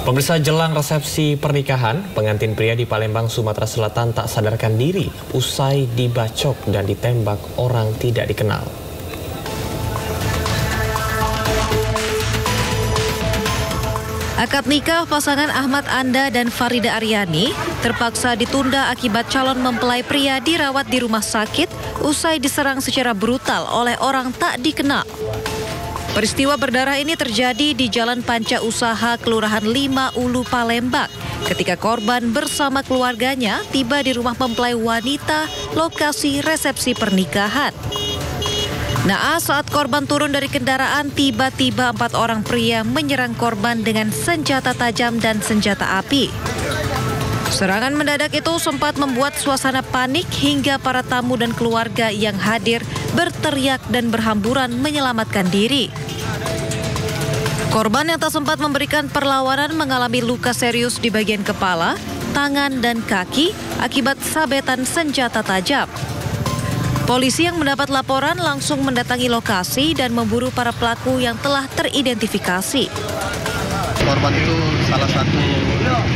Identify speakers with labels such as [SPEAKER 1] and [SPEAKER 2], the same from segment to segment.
[SPEAKER 1] Pemirsa, jelang resepsi pernikahan, pengantin pria di Palembang, Sumatera Selatan tak sadarkan diri usai dibacok dan ditembak orang tidak dikenal.
[SPEAKER 2] Akad nikah pasangan Ahmad Anda dan Farida Aryani terpaksa ditunda akibat calon mempelai pria dirawat di rumah sakit usai diserang secara brutal oleh orang tak dikenal. Peristiwa berdarah ini terjadi di Jalan Panca Usaha, Kelurahan 5 Ulu, Palembang, ketika korban bersama keluarganya tiba di rumah mempelai wanita lokasi resepsi pernikahan. Naas saat korban turun dari kendaraan, tiba-tiba 4 orang pria menyerang korban dengan senjata tajam dan senjata api. Serangan mendadak itu sempat membuat suasana panik hingga para tamu dan keluarga yang hadir berteriak dan berhamburan menyelamatkan diri. Korban yang tak sempat memberikan perlawanan mengalami luka serius di bagian kepala, tangan, dan kaki akibat sabetan senjata tajam. Polisi yang mendapat laporan langsung mendatangi lokasi dan memburu para pelaku yang telah teridentifikasi.
[SPEAKER 3] Korban itu salah satu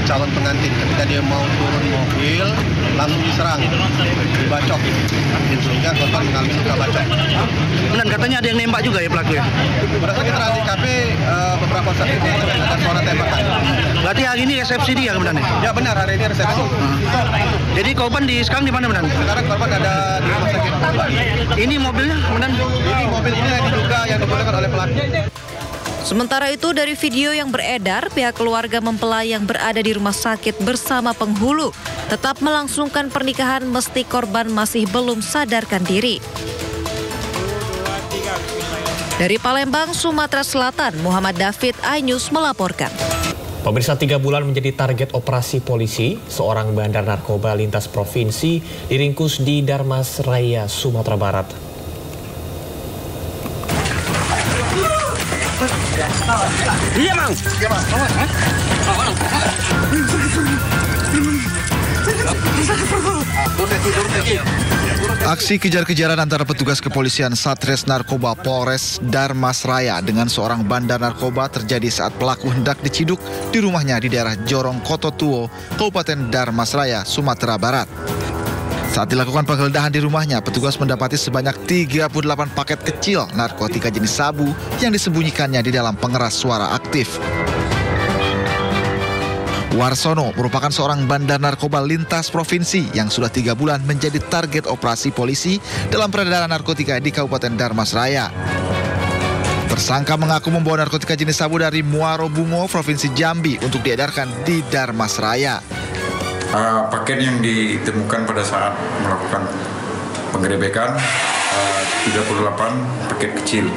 [SPEAKER 3] calon pengantin. Ketika dia mau turun mobil, langsung diserang, dibacok. Sehingga korban mengalami luka bacok.
[SPEAKER 4] Dan katanya ada yang nembak juga ya pelaku ya?
[SPEAKER 3] Berdasarkan keterangan di KP, beberapa saat itu ada suara tembakan.
[SPEAKER 4] Berarti hari ini resepsi dia kebenarannya?
[SPEAKER 3] Ya benar, hari ini resepsi.
[SPEAKER 4] Jadi korban sekarang di mana benar?
[SPEAKER 3] Sekarang korban ada di rumah sakit.
[SPEAKER 4] Ini mobilnya kemudian?
[SPEAKER 3] Ini mobil ini yang diduga yang digunakan oleh pelaku.
[SPEAKER 2] Sementara itu, dari video yang beredar, pihak keluarga mempelai yang berada di rumah sakit bersama penghulu tetap melangsungkan pernikahan meski korban masih belum sadarkan diri. Dari Palembang, Sumatera Selatan, Muhammad David, iNews melaporkan.
[SPEAKER 1] Pemirsa, 3 bulan menjadi target operasi polisi. Seorang bandar narkoba lintas provinsi diringkus di Darmas Raya, Sumatera Barat.
[SPEAKER 4] Iya, Mang.
[SPEAKER 5] Aksi kejar-kejaran antara petugas kepolisian Satres Narkoba Polres Darmas Raya dengan seorang bandar narkoba terjadi saat pelaku hendak diciduk di rumahnya di daerah Jorong Kototuo, Kabupaten Darmas Raya, Sumatera Barat. Saat dilakukan penggeledahan di rumahnya, petugas mendapati sebanyak 38 paket kecil narkotika jenis sabu yang disembunyikannya di dalam pengeras suara aktif. Warsono merupakan seorang bandar narkoba lintas provinsi yang sudah 3 bulan menjadi target operasi polisi dalam peredaran narkotika di Kabupaten Darmas Raya. Tersangka mengaku membawa narkotika jenis sabu dari Muaro Bungo, Provinsi Jambi untuk diedarkan di Darmas Raya.
[SPEAKER 6] Paket yang ditemukan pada saat melakukan penggerebekan 38 paket kecil.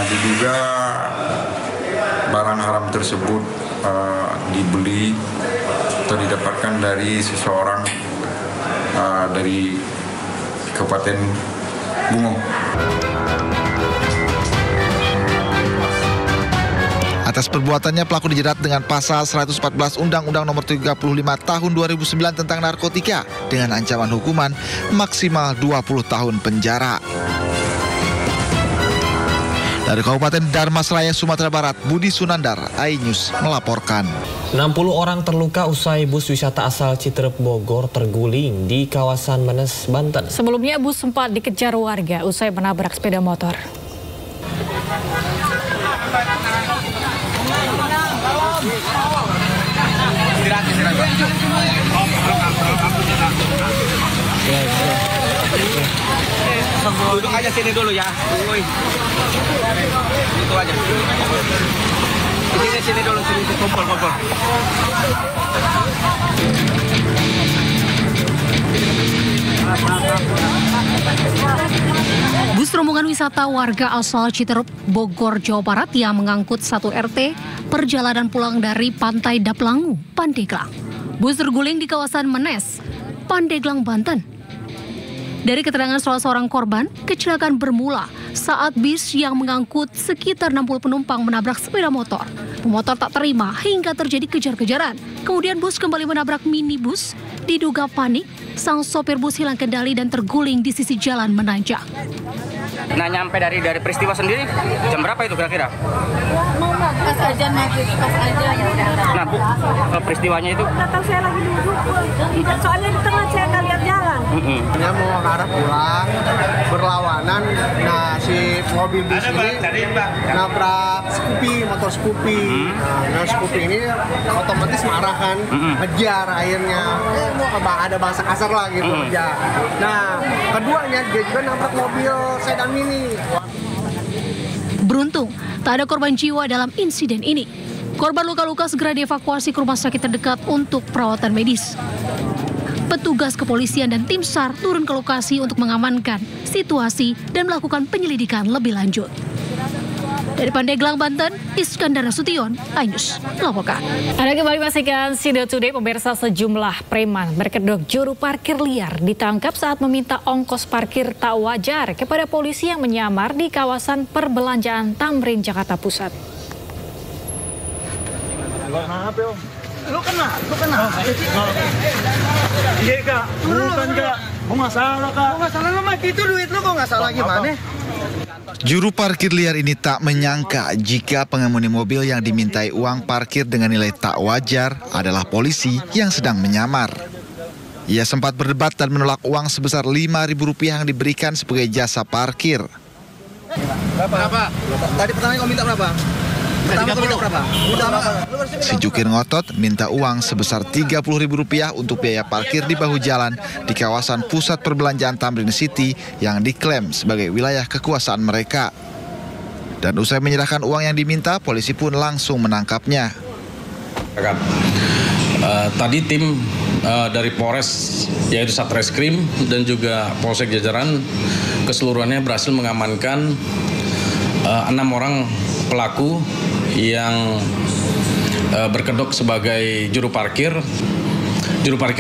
[SPEAKER 6] Diduga barang haram tersebut dibeli atau didapatkan dari seseorang dari Kabupaten Bungo.
[SPEAKER 5] Atas perbuatannya, pelaku dijerat dengan pasal 114 Undang-Undang Nomor 35 Tahun 2009 tentang narkotika dengan ancaman hukuman maksimal 20 tahun penjara. Dari Kabupaten Darmas Raya, Sumatera Barat, Budi Sunandar, iNews melaporkan.
[SPEAKER 1] 60 orang terluka usai bus wisata asal Citerep, Bogor terguling di kawasan Menes, Banten.
[SPEAKER 7] Sebelumnya bus sempat dikejar warga usai menabrak sepeda motor.
[SPEAKER 4] Duduk aja sini dulu ya. Itu aja. Sini dulu, sini kumpul.
[SPEAKER 7] Bus rombongan wisata warga asal Citerep, Bogor, Jawa Barat yang mengangkut 1 RT perjalanan pulang dari Pantai Daplangu, Pandeglang. Bus terguling di kawasan Menes, Pandeglang, Banten. Dari keterangan salah seorang korban, kecelakaan bermula saat bis yang mengangkut sekitar 60 penumpang menabrak sepeda motor. Pemotor tak terima hingga terjadi kejar-kejaran. Kemudian bus kembali menabrak minibus. Diduga panik, sang sopir bus hilang kendali dan terguling di sisi jalan menanjak.
[SPEAKER 4] Nah, nyampe dari peristiwa sendiri jam berapa itu kira-kira?
[SPEAKER 8] Pas aja maghrib, pas aja.
[SPEAKER 4] Nah, Bu, peristiwanya itu?
[SPEAKER 8] Nggak tahu, saya lagi duduk. Soalnya di tengah saya nggak lihat jalan.
[SPEAKER 3] Dia mau arah pulang, berlawanan. Nah, si mobil bus ini nabrak motor Scoopy. Nah, Scoopy ini otomatis marah kan, ngejar akhirnya. Ada bahasa kasar lah gitu, ngejar. Nah, keduanya dia juga nabrak mobil sedan mini.
[SPEAKER 7] Beruntung, tak ada korban jiwa dalam insiden ini. Korban luka-luka segera dievakuasi ke rumah sakit terdekat untuk perawatan medis. Petugas kepolisian dan tim SAR turun ke lokasi untuk mengamankan situasi dan melakukan penyelidikan lebih lanjut. Dari Pandeglang, Banten, Iskandar Nasution, iNews melaporkan.
[SPEAKER 9] Anda kembali menyaksikan Sido Today. Pemirsa, sejumlah preman berkedok juru parkir liar ditangkap saat meminta ongkos parkir tak wajar kepada polisi yang menyamar di kawasan perbelanjaan Tamrin, Jakarta Pusat.
[SPEAKER 4] Lu kena. Iya, Kak. Bukan, Kak. Gua nggak salah, Kak. Gua nggak salah, lu mah itu duit lu kok nggak salah gimana?
[SPEAKER 5] Juru parkir liar ini tak menyangka jika pengemudi mobil yang dimintai uang parkir dengan nilai tak wajar adalah polisi yang sedang menyamar. Ia sempat berdebat dan menolak uang sebesar Rp5.000 yang diberikan sebagai jasa parkir.
[SPEAKER 3] Berapa? Tadi pertama kau minta berapa?
[SPEAKER 5] Si jukir ngotot minta uang sebesar Rp30.000 untuk biaya parkir di bahu jalan di kawasan pusat perbelanjaan Tamrin City yang diklaim sebagai wilayah kekuasaan mereka. Dan usai menyerahkan uang yang diminta, polisi pun langsung menangkapnya.
[SPEAKER 10] Tadi tim dari Polres, yaitu Satreskrim dan juga Polsek Jajaran keseluruhannya berhasil mengamankan 6 orang pelaku yang berkedok sebagai juru parkir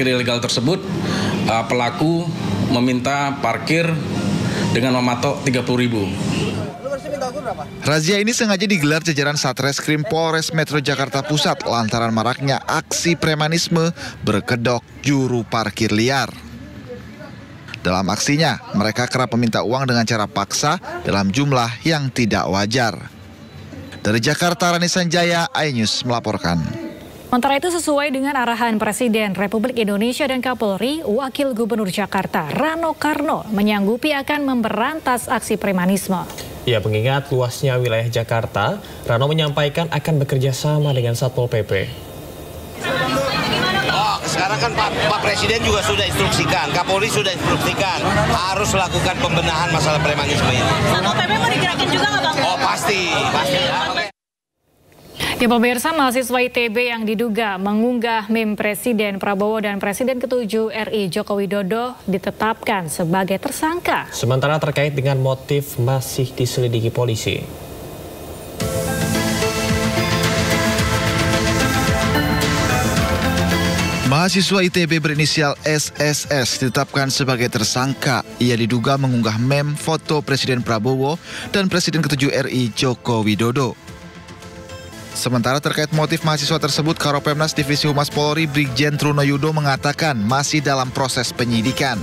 [SPEAKER 10] ilegal tersebut. Pelaku meminta parkir dengan mematok Rp30.000.
[SPEAKER 5] Razia ini sengaja digelar jajaran Satreskrim Polres Metro Jakarta Pusat lantaran maraknya aksi premanisme berkedok juru parkir liar. Dalam aksinya, mereka kerap meminta uang dengan cara paksa dalam jumlah yang tidak wajar. Dari Jakarta, Rani Sanjaya, iNews melaporkan.
[SPEAKER 9] Sementara itu, sesuai dengan arahan Presiden Republik Indonesia dan Kapolri, Wakil Gubernur Jakarta Rano Karno menyanggupi akan memberantas aksi premanisme.
[SPEAKER 1] Ya, mengingat luasnya wilayah Jakarta, Rano menyampaikan akan bekerja sama dengan Satpol PP.
[SPEAKER 11] Sekarang kan Pak Presiden juga sudah instruksikan, Kapolri sudah instruksikan harus lakukan pembenahan masalah premanisme ini.
[SPEAKER 8] Satpol PP mau digerakin juga nggak, Bang?
[SPEAKER 11] Oh pasti ya.
[SPEAKER 9] Ya, pemirsa, mahasiswa ITB yang diduga mengunggah meme Presiden Prabowo dan Presiden ke-7 RI Joko Widodo ditetapkan sebagai tersangka.
[SPEAKER 1] Sementara terkait dengan motif masih diselidiki polisi.
[SPEAKER 5] Mahasiswa ITB berinisial SSS ditetapkan sebagai tersangka. Ia diduga mengunggah meme foto Presiden Prabowo dan Presiden ke-7 RI Joko Widodo. Sementara terkait motif mahasiswa tersebut, Karopemnas Divisi Humas Polri Brigjen Truno Yudo mengatakan masih dalam proses penyidikan.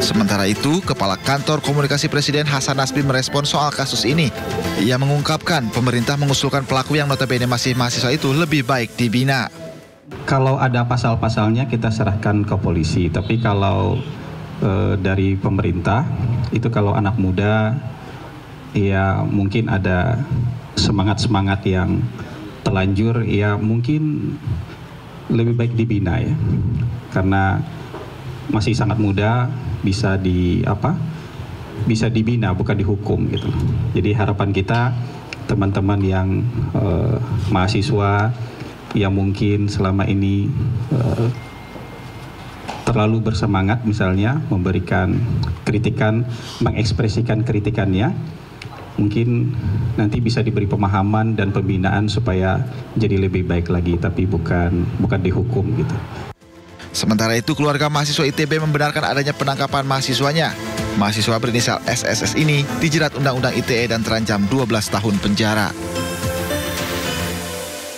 [SPEAKER 5] Sementara itu, Kepala Kantor Komunikasi Presiden Hasan Nasbi merespon soal kasus ini. Ia mengungkapkan pemerintah mengusulkan pelaku yang notabene masih mahasiswa itu lebih baik dibina.
[SPEAKER 12] Kalau ada pasal-pasalnya kita serahkan ke polisi, tapi kalau dari pemerintah itu kalau anak muda ya mungkin ada semangat-semangat yang telanjur, ya mungkin lebih baik dibina ya, karena masih sangat muda, bisa dibina bukan dihukum gitu. Jadi harapan kita teman-teman yang mahasiswa yang mungkin selama ini terlalu bersemangat misalnya memberikan kritikan, mengekspresikan kritikannya, mungkin nanti bisa diberi pemahaman dan pembinaan supaya jadi lebih baik lagi, tapi bukan dihukum gitu.
[SPEAKER 5] Sementara itu, keluarga mahasiswa ITB membenarkan adanya penangkapan mahasiswanya. Mahasiswa berinisial SSS ini dijerat Undang-Undang ITE dan terancam 12 tahun penjara.